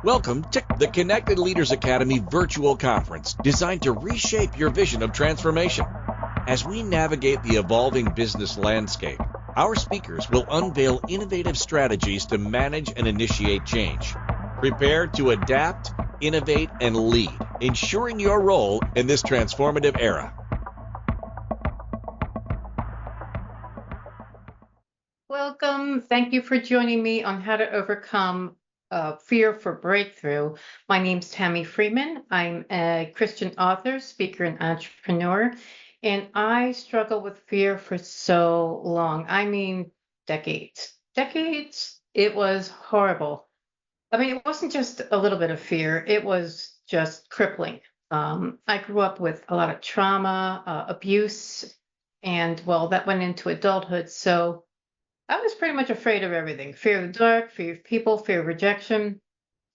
Welcome to the Connected Leaders Academy virtual conference designed to reshape your vision of transformation. As we navigate the evolving business landscape, our speakers will unveil innovative strategies to manage and initiate change. Prepare to adapt, innovate, and lead, ensuring your role in this transformative era. Welcome. Thank you for joining me on how to overcome fear for breakthrough. My name's Tammy Freeman. I'm a Christian author, speaker, and entrepreneur, and I struggle with fear for so long. I mean, decades. Decades. It was horrible. I mean, it wasn't just a little bit of fear, it was just crippling. I grew up with a lot of trauma, abuse, and well, that went into adulthood. So I was pretty much afraid of everything: fear of the dark, fear of people, fear of rejection.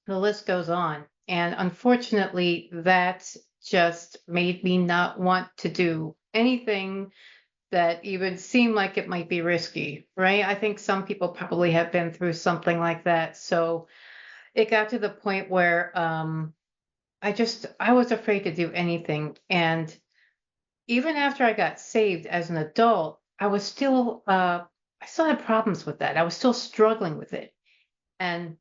The list goes on. And unfortunately, that just made me not want to do anything that even seemed like it might be risky, right? I think some people probably have been through something like that. So it got to the point where I was afraid to do anything. And even after I got saved as an adult, I still had problems with that. I was still struggling with it. And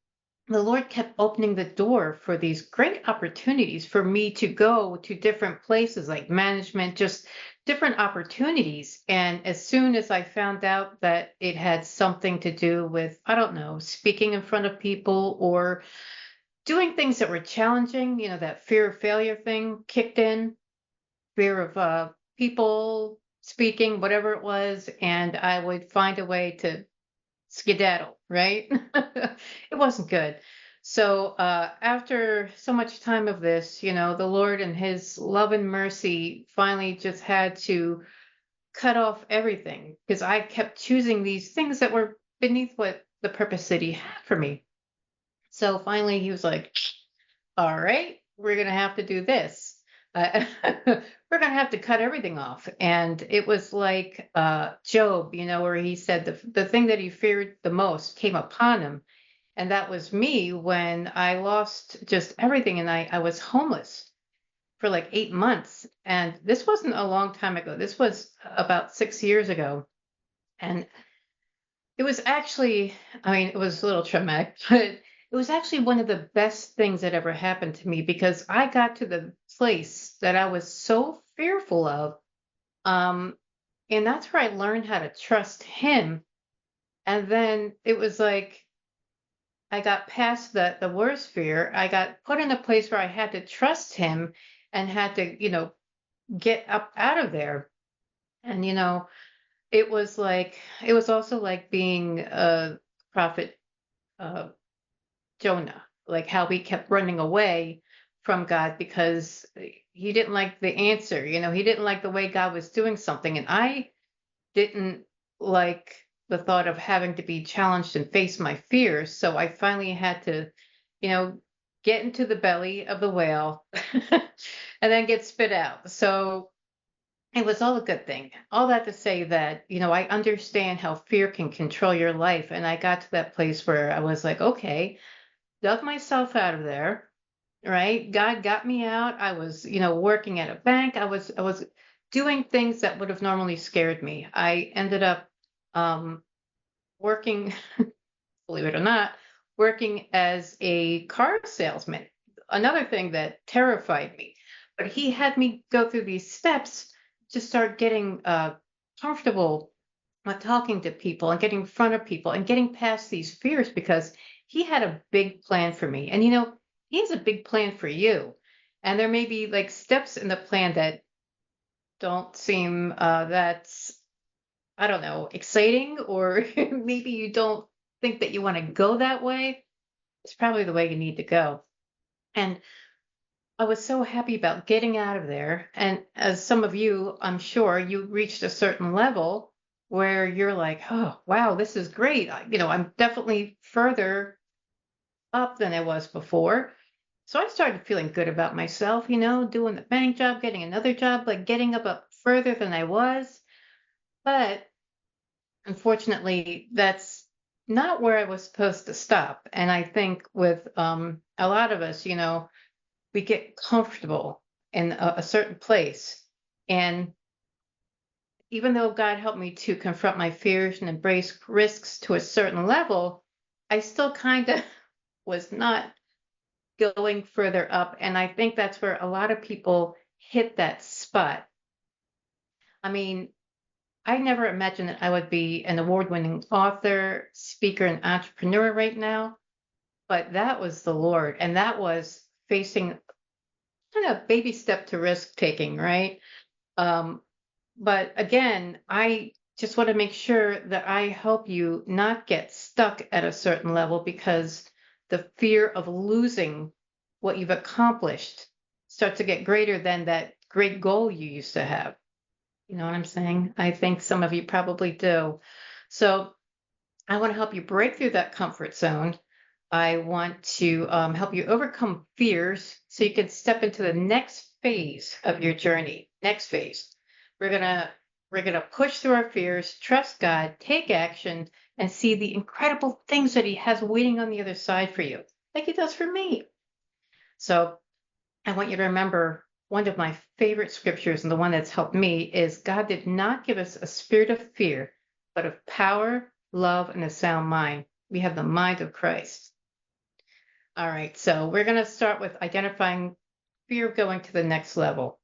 the Lord kept opening the door for these great opportunities for me to go to different places like management, just different opportunities. And as soon as I found out that it had something to do with, I don't know, speaking in front of people or doing things that were challenging, that fear of failure thing kicked in, fear of people speaking, whatever it was, and I would find a way to skedaddle, right? It wasn't good. So after so much time of this, the Lord and his love and mercy finally just had to cut off everything because I kept choosing these things that were beneath what the purpose that he had for me. So finally he was like, all right, we're going to have to do this. We're going to have to cut everything off. And it was like Job, where he said the thing that he feared the most came upon him. And that was me when I lost just everything. And I was homeless for like 8 months. And this wasn't a long time ago. This was about 6 years ago. And it was actually, I mean, it was a little traumatic, but it was actually one of the best things that ever happened to me because I got to the place that I was so fearful of. Um, and that's where I learned how to trust him. And then it was like I got past the worst fear. I got put in a place where I had to trust him and had to, get up out of there. And, it was also like being a prophet uh, Jonah, like how he kept running away from God because he didn't like the answer. He didn't like the way God was doing something. And I didn't like the thought of having to be challenged and face my fears. So I finally had to, you know, get into the belly of the whale and then get spit out. So it was all a good thing. All that to say that, I understand how fear can control your life. And I got to that place where I was like, okay, dug myself out of there, right? God got me out. I was, working at a bank. I was doing things that would have normally scared me. I ended up um, working, believe it or not, working as a car salesman. Another thing that terrified me. But he had me go through these steps to start getting comfortable talking to people and getting in front of people and getting past these fears because he had a big plan for me. And he has a big plan for you. And there may be like steps in the plan that don't seem that, I don't know, exciting, or maybe you don't think that you want to go that way. It's probably the way you need to go. And I was so happy about getting out of there. And as some of you, I'm sure, you reached a certain level where you're like, oh, wow, this is great. I'm definitely further up than I was before. So I started feeling good about myself, doing the bank job, getting another job, like getting up further than I was. But unfortunately, that's not where I was supposed to stop. And I think with A lot of us, we get comfortable in a certain place. And even though God helped me to confront my fears and embrace risks to a certain level, I still kind of was not going further up. And I think that's where a lot of people hit that spot. I mean, I never imagined that I would be an award-winning author, speaker, and entrepreneur right now, but that was the Lord, and that was facing kind of baby step to risk taking, right? Um, but again, I just want to make sure that I help you not get stuck at a certain level because the fear of losing what you've accomplished starts to get greater than that great goal you used to have. You know what I'm saying? I think some of you probably do. So I want to help you break through that comfort zone. I want to help you overcome fears so you can step into the next phase of your journey. Next phase. We're gonna we're gonna push through our fears, trust God, take action, and see the incredible things that He has waiting on the other side for you, like He does for me. So I want you to remember one of my favorite scriptures, and the one that's helped me is God did not give us a spirit of fear, but of power, love, and a sound mind. We have the mind of Christ. All right, so we're going to start with identifying fear of going to the next level,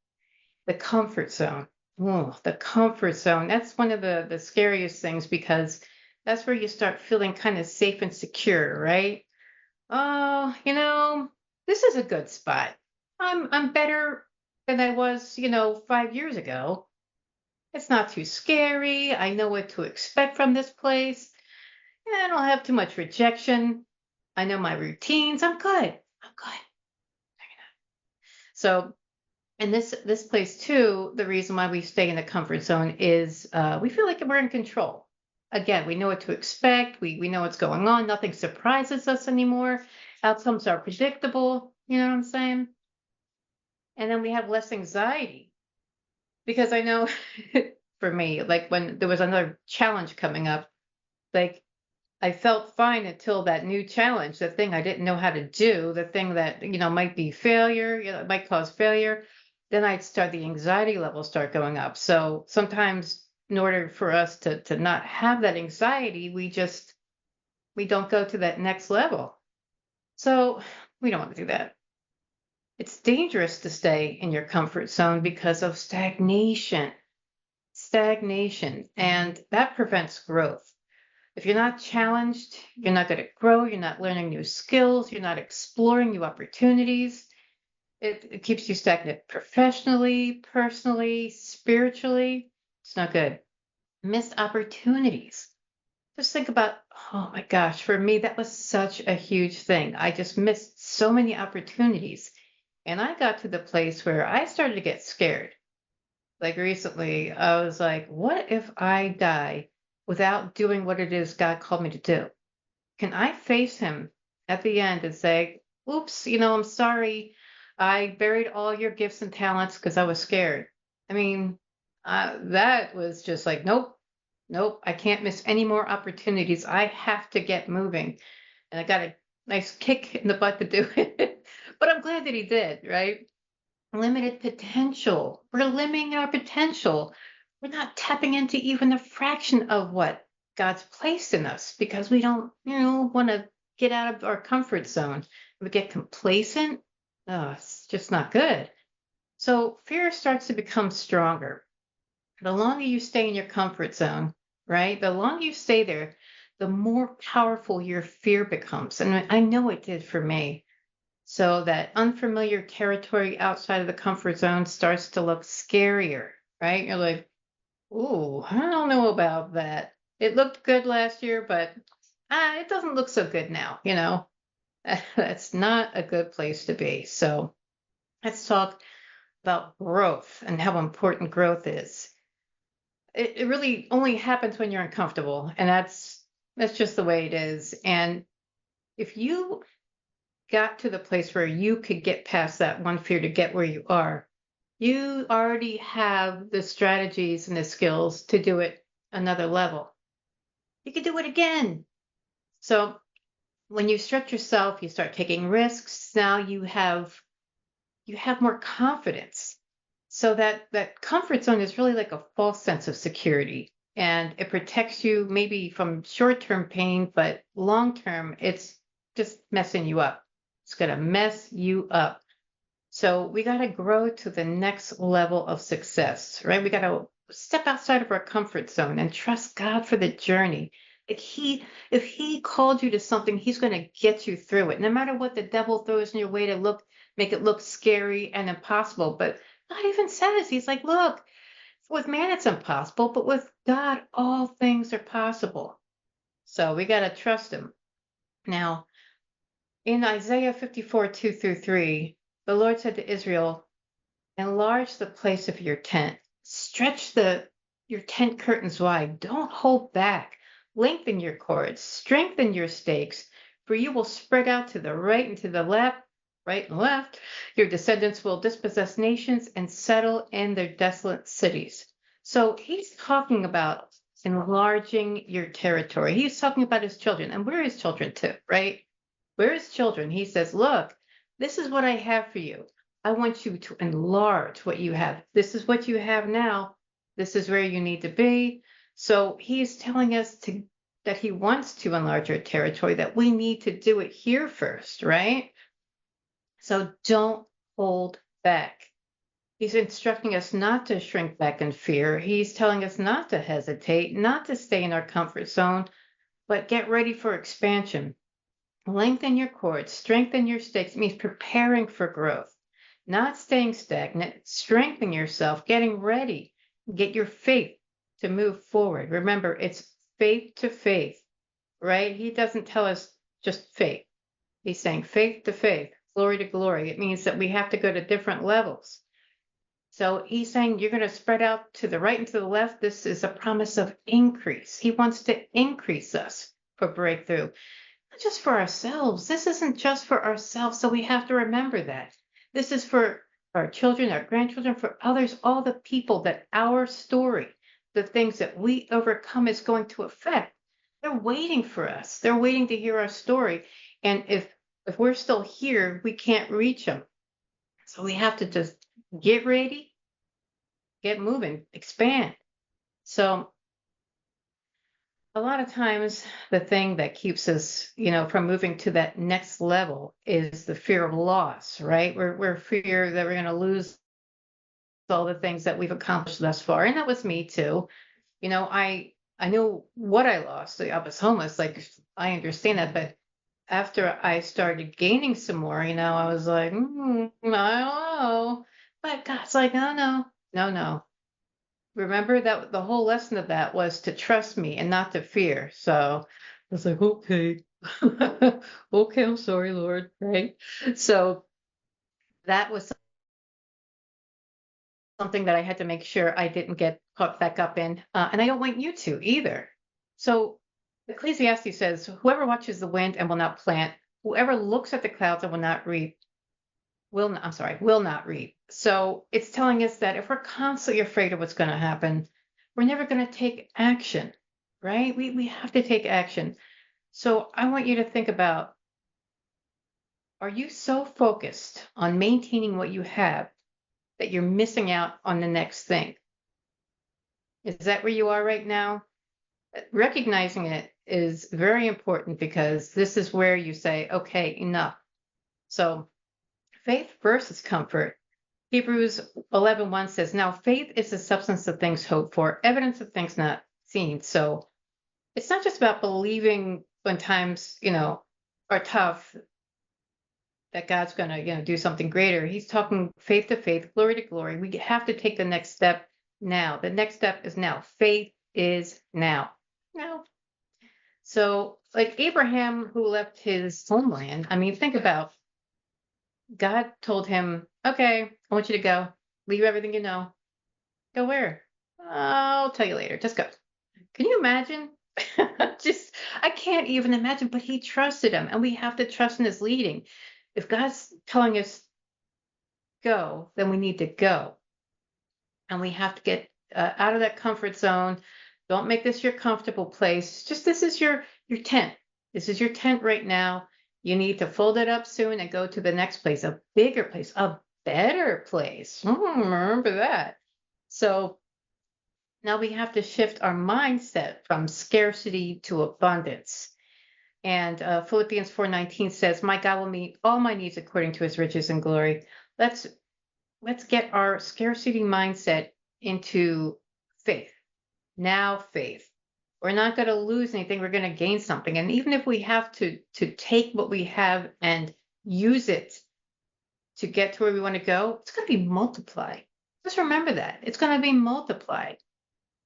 the comfort zone. Oh, the comfort zone. That's one of the scariest things because that's where you start feeling kind of safe and secure, right? Oh, this is a good spot. I'm better than I was, 5 years ago. It's not too scary. I know what to expect from this place. I don't have too much rejection. I know my routines. I'm good. I'm good. So, and this place too, the reason why we stay in the comfort zone is we feel like we're in control. Again, we know what to expect. We know what's going on. Nothing surprises us anymore. Outcomes are predictable. You know what I'm saying? And then we have less anxiety because I know for me, like when there was another challenge coming up, like I felt fine until that new challenge, the thing I didn't know how to do, the thing that, might be failure, it might cause failure. Then I'd start the anxiety levels start going up. So sometimes in order for us to not have that anxiety, we don't go to that next level. So we don't want to do that. It's dangerous to stay in your comfort zone because of stagnation, and that prevents growth. If you're not challenged, you're not going to grow, you're not learning new skills, you're not exploring new opportunities. It keeps you stagnant professionally, personally, spiritually. It's not good. Missed opportunities. Just think about, oh my gosh, for me, that was such a huge thing. I just missed so many opportunities. And I got to the place where I started to get scared. Like recently, I was like, what if I die without doing what it is God called me to do? Can I face Him at the end and say, oops, I'm sorry. I buried all your gifts and talents because I was scared. I mean, that was just like, nope, nope, I can't miss any more opportunities. I have to get moving. And I got a nice kick in the butt to do it. But I'm glad that He did, right? Limited potential. We're limiting our potential. We're not tapping into even a fraction of what God's placed in us because we don't, want to get out of our comfort zone. We get complacent. Oh, it's just not good. So fear starts to become stronger. The longer you stay in your comfort zone, right? The longer you stay there, the more powerful your fear becomes. And I know it did for me. So that unfamiliar territory outside of the comfort zone starts to look scarier, right? You're like, ooh, I don't know about that. It looked good last year, but it doesn't look so good now. That's not a good place to be. So let's talk about growth and how important growth is. It really only happens when you're uncomfortable, and that's just the way it is. And if you got to the place where you could get past that one fear to get where you are, you already have the strategies and the skills to do it another level. You could do it again. So when you stretch yourself, you start taking risks. Now you have more confidence. So that comfort zone is really like a false sense of security, and it protects you maybe from short-term pain, but long-term, it's just messing you up. It's going to mess you up. So we got to grow to the next level of success, right? We got to step outside of our comfort zone and trust God for the journey. If he called you to something, he's going to get you through it, no matter what the devil throws in your way to make it look scary and impossible. But God even says, he's like, look, with man it's impossible, but with God all things are possible. So we got to trust him. Now, in Isaiah 54, 2 through 3, the Lord said to Israel, enlarge the place of your tent. Stretch your tent curtains wide. Don't hold back. Lengthen your cords. Strengthen your stakes, for you will spread out to the right and to the left, right and left. Your descendants will dispossess nations and settle in their desolate cities. So he's talking about enlarging your territory. He's talking about his children, and we're his children too, right? We're his children. He says, look, this is what I have for you. I want you to enlarge what you have. This is what you have now. This is where you need to be. So he's telling us that he wants to enlarge our territory, that we need to do it here first, right? So don't hold back. He's instructing us not to shrink back in fear. He's telling us not to hesitate, not to stay in our comfort zone, but get ready for expansion. Lengthen your cords, strengthen your stakes. It means preparing for growth, not staying stagnant. Strengthen yourself, getting ready. Get your faith to move forward. Remember, it's faith to faith, right? He doesn't tell us just faith. He's saying faith to faith, glory to glory. It means that we have to go to different levels. So he's saying you're going to spread out to the right and to the left. This is a promise of increase. He wants to increase us for breakthrough. Not just for ourselves. This isn't just for ourselves, so we have to remember that. This is for our children, our grandchildren, for others, all the people that our story, the things that we overcome is going to affect. They're waiting for us. They're waiting to hear our story. And if we're still here, we can't reach them. So we have to just get ready, get moving, expand. So a lot of times the thing that keeps us, from moving to that next level is the fear of loss, right? We're fear that we're going to lose all the things that we've accomplished thus far. And that was me too. I knew what I lost. I was homeless. Like, I understand that. But after I started gaining some more, I was like, I don't know. But God's like, oh, no, no, no. Remember that the whole lesson of that was to trust me and not to fear. So I was like, okay, okay, I'm sorry, Lord, right? So that was something that I had to make sure I didn't get caught back up in, and I don't want you to either. So Ecclesiastes says, whoever watches the wind and will not plant, whoever looks at the clouds and will not reap, will not reap. So it's telling us that if we're constantly afraid of what's going to happen, we're never going to take action, right? We have to take action. So I want you to think about, are you so focused on maintaining what you have that you're missing out on the next thing? Is that where you are right now? Recognizing it is very important, because this is where you say, okay, enough. So faith versus comfort. Hebrews 11:1 says, now faith is the substance of things hoped for, evidence of things not seen. So it's not just about believing when times, are tough, that God's going to, do something greater. He's talking faith to faith, glory to glory. We have to take the next step now. The next step is now. Faith is now. Now. So like Abraham, who left his homeland, think about, God told him, okay, I want you to go. Leave everything you know. Go where? I'll tell you later. Just go. Can you imagine? I can't even imagine, but he trusted him, and we have to trust in his leading. If God's telling us go, then we need to go. And we have to get out of that comfort zone. Don't make this your comfortable place. This is your tent. This is your tent right now. You need to fold it up soon and go to the next place, a bigger place, a better place. Remember that. So now we have to shift our mindset from scarcity to abundance. And Philippians 4:19 says, "My God will meet all my needs according to his riches and glory." Let's get our scarcity mindset into faith. Now faith. We're not going to lose anything. We're going to gain something. And even if we have to take what we have and use it to get to where we want to go, it's going to be multiplied. Just remember that. It's going to be multiplied.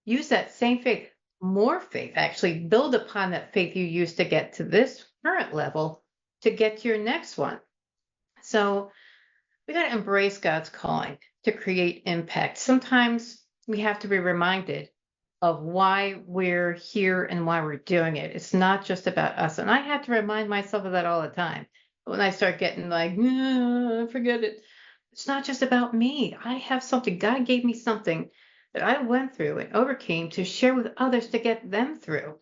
Use that same faith, more faith, actually build upon that faith you used to get to this current level to get to your next one. So we got to embrace God's calling to create impact. Sometimes we have to be reminded of why we're here and why we're doing it. It's not just about us. And I have to remind myself of that all the time. When I start getting like, forget it. It's not just about me. I have something. God gave me something that I went through and overcame to share with others to get them through.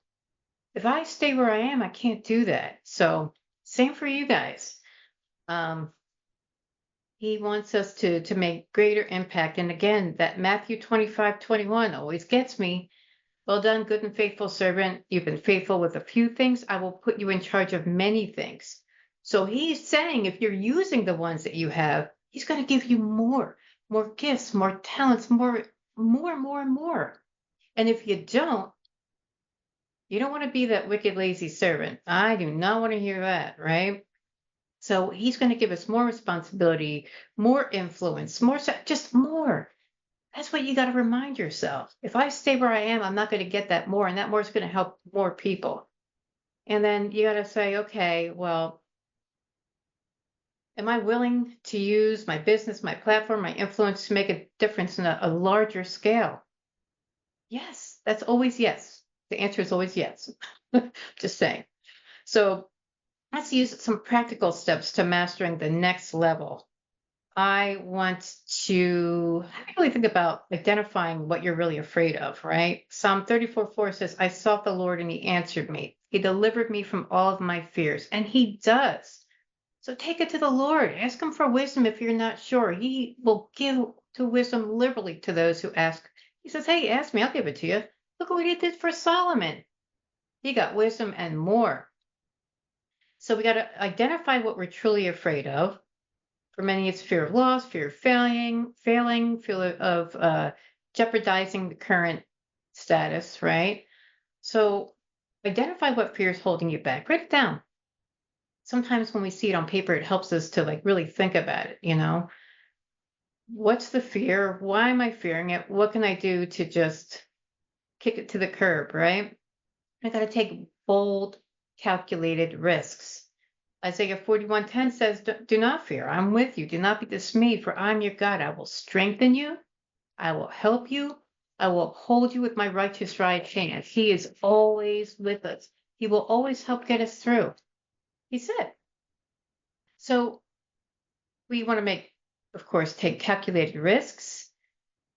If I stay where I am, I can't do that. So same for you guys. He wants us to make greater impact. And again, that Matthew 25:21 always gets me. Well done, good and faithful servant. You've been faithful with a few things. I will put you in charge of many things. So he's saying if you're using the ones that you have, he's going to give you more gifts, more talents, more. And if you don't want to be that wicked, lazy servant. I do not want to hear that, right? So he's going to give us more responsibility, more influence, just more. That's what you got to remind yourself. If I stay where I am, I'm not going to get that more, and that more is going to help more people. And then you got to say, okay, well, am I willing to use my business, my platform, my influence to make a difference in a larger scale? Yes, that's always yes. The answer is always yes. Just saying. So let's use some practical steps to mastering the next level. I want to really think about identifying what you're really afraid of, right? Psalm 34:4 says, I sought the Lord and he answered me. He delivered me from all of my fears, and he does. So take it to the Lord. Ask him for wisdom if you're not sure. He will give to wisdom liberally to those who ask. He says, hey, ask me, I'll give it to you. Look what he did for Solomon. He got wisdom and more. So we got to identify what we're truly afraid of. For many, it's fear of loss, fear of failing, fear of jeopardizing the current status, right? So identify what fear is holding you back. Write it down. Sometimes when we see it on paper, it helps us to really think about it, What's the fear? Why am I fearing it? What can I do to just kick it to the curb, right? I got to take bold, calculated risks. Isaiah 41:10 says, do not fear. I'm with you. Do not be dismayed, for I'm your God. I will strengthen you. I will help you. I will hold you with my righteous right hand. He is always with us. He will always help get us through. He said. So we want to of course, take calculated risks.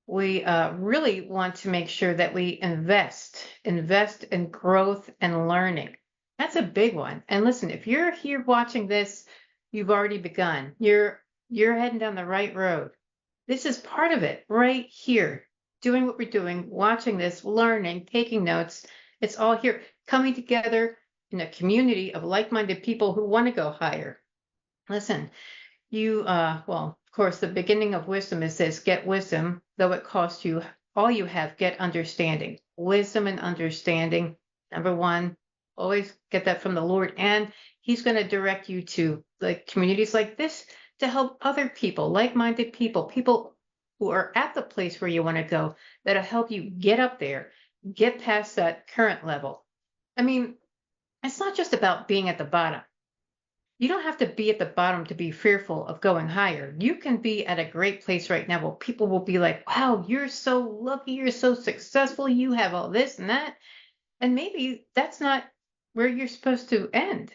We really want to make sure that we invest in growth and learning. That's a big one. And listen, if you're here watching this, you've already begun. You're heading down the right road. This is part of it right here. Doing what we're doing, watching this, learning, taking notes. It's all here, coming together in a community of like-minded people who want to go higher. Listen, well, of course, the beginning of wisdom is this: get wisdom, though it costs you all you have, get understanding. Wisdom and understanding. Number one, always get that from the Lord. And he's going to direct you to communities like this to help other people, like-minded people who are at the place where you want to go, that'll help you get up there, get past that current level. I mean, it's not just about being at the bottom. You don't have to be at the bottom to be fearful of going higher. You can be at a great place right now where people will be like, wow, you're so lucky, you're so successful, you have all this and that. And maybe that's not where you're supposed to end.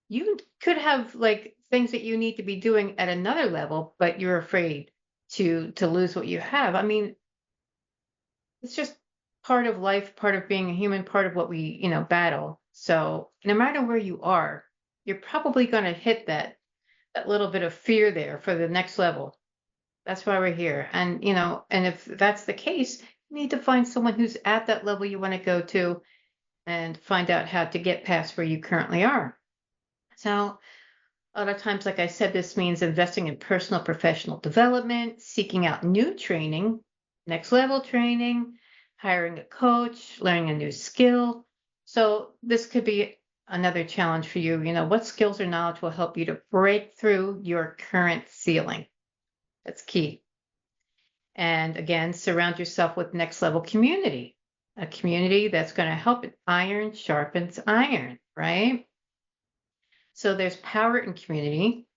You could have things that you need to be doing at another level, but you're afraid to lose what you have. I mean, it's just part of life, part of being a human, part of what we, battle. So no matter where you are, you're probably going to hit that little bit of fear there for the next level. That's why we're here. And, and if that's the case, you need to find someone who's at that level you want to go to and find out how to get past where you currently are. So a lot of times, like I said, this means investing in personal professional development, seeking out new training, next level training, hiring a coach, learning a new skill. So this could be another challenge for you. What skills or knowledge will help you to break through your current ceiling? That's key. And again, surround yourself with next level community, a community that's going to help it. Iron sharpens iron, right? So there's power in community.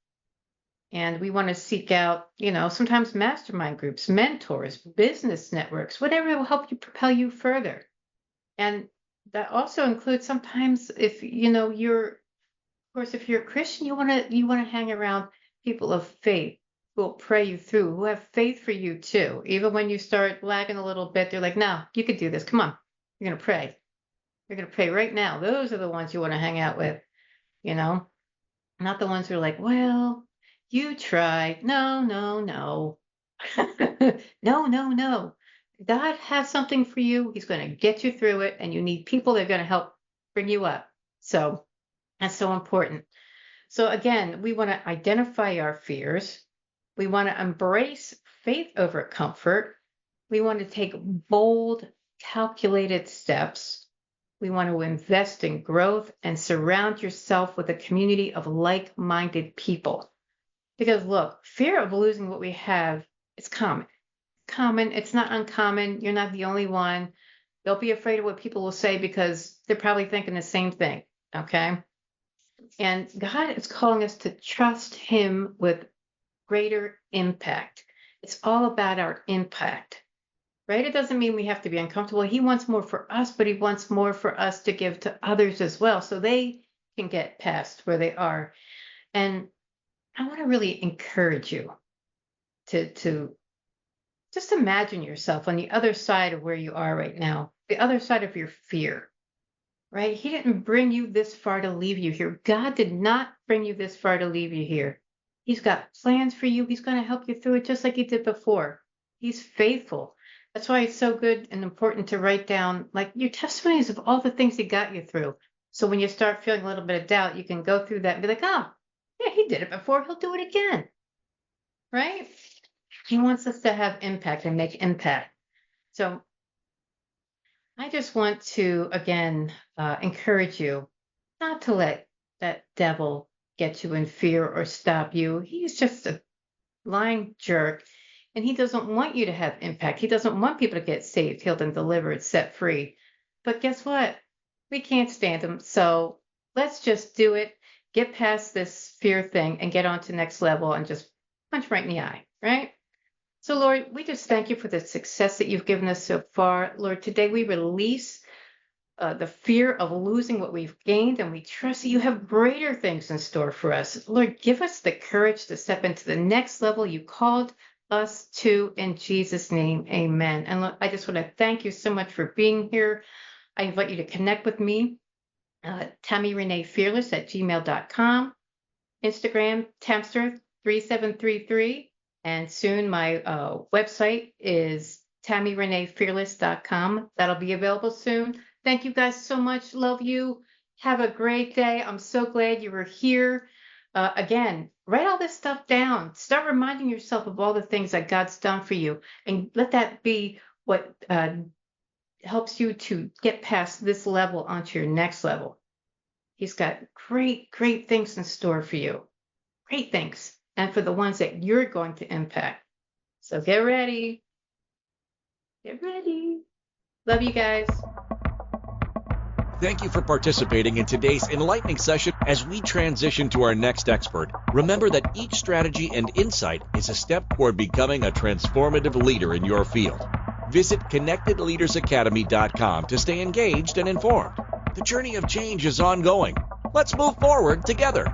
And we want to seek out, sometimes mastermind groups, mentors, business networks, whatever will help you propel you further. And that also includes sometimes if, if you're a Christian, you want to hang around people of faith who will pray you through, who have faith for you too. Even when you start lagging a little bit, they're like, no, you could do this. Come on. You're going to pray. You're going to pray right now. Those are the ones you want to hang out with, not the ones who are like, well, you tried. No, no, no. No, no, no. God has something for you. He's going to get you through it. And you need people that are going to help bring you up. So that's so important. So again, we want to identify our fears. We want to embrace faith over comfort. We want to take bold, calculated steps. We want to invest in growth and surround yourself with a community of like-minded people. Because look, fear of losing what we have is common. It's not uncommon. You're not the only one. Don't be afraid of what people will say because they're probably thinking the same thing, okay? And God is calling us to trust him with greater impact. It's all about our impact, right? It doesn't mean we have to be uncomfortable. He wants more for us, but he wants more for us to give to others as well so they can get past where they are. And I want to really encourage you to just imagine yourself on the other side of where you are right now, the other side of your fear, right? He didn't bring you this far to leave you here. God did not bring you this far to leave you here. He's got plans for you. He's going to help you through it just like he did before. He's faithful. That's why it's so good and important to write down like your testimonies of all the things he got you through. So when you start feeling a little bit of doubt, you can go through that and be like, oh, yeah, he did it before. He'll do it again, right? He wants us to have impact and make impact. So I just want to, again, encourage you not to let that devil get you in fear or stop you. He's just a lying jerk, and he doesn't want you to have impact. He doesn't want people to get saved, healed, and delivered, set free. But guess what? We can't stand him. So let's just do it. Get past this fear thing and get on to the next level and just punch right in the eye, right? So, Lord, we just thank you for the success that you've given us so far. Lord, today we release the fear of losing what we've gained, and we trust that you have greater things in store for us. Lord, give us the courage to step into the next level you called us to in Jesus' name. Amen. And Lord, I just want to thank you so much for being here. I invite you to connect with me, tammyreneefearless at gmail.com, Instagram, Tamster3733. And soon my website is tammyreneefearless.com. That'll be available soon. Thank you guys so much. Love you. Have a great day. I'm so glad you were here. Again, write all this stuff down. Start reminding yourself of all the things that God's done for you. And let that be what helps you to get past this level onto your next level. He's got great, great things in store for you. Great things. And for the ones that you're going to impact. So get ready. Get ready. Love you guys. Thank you for participating in today's enlightening session. As we transition to our next expert, remember that each strategy and insight is a step toward becoming a transformative leader in your field. Visit connectedleadersacademy.com to stay engaged and informed. The journey of change is ongoing. Let's move forward together.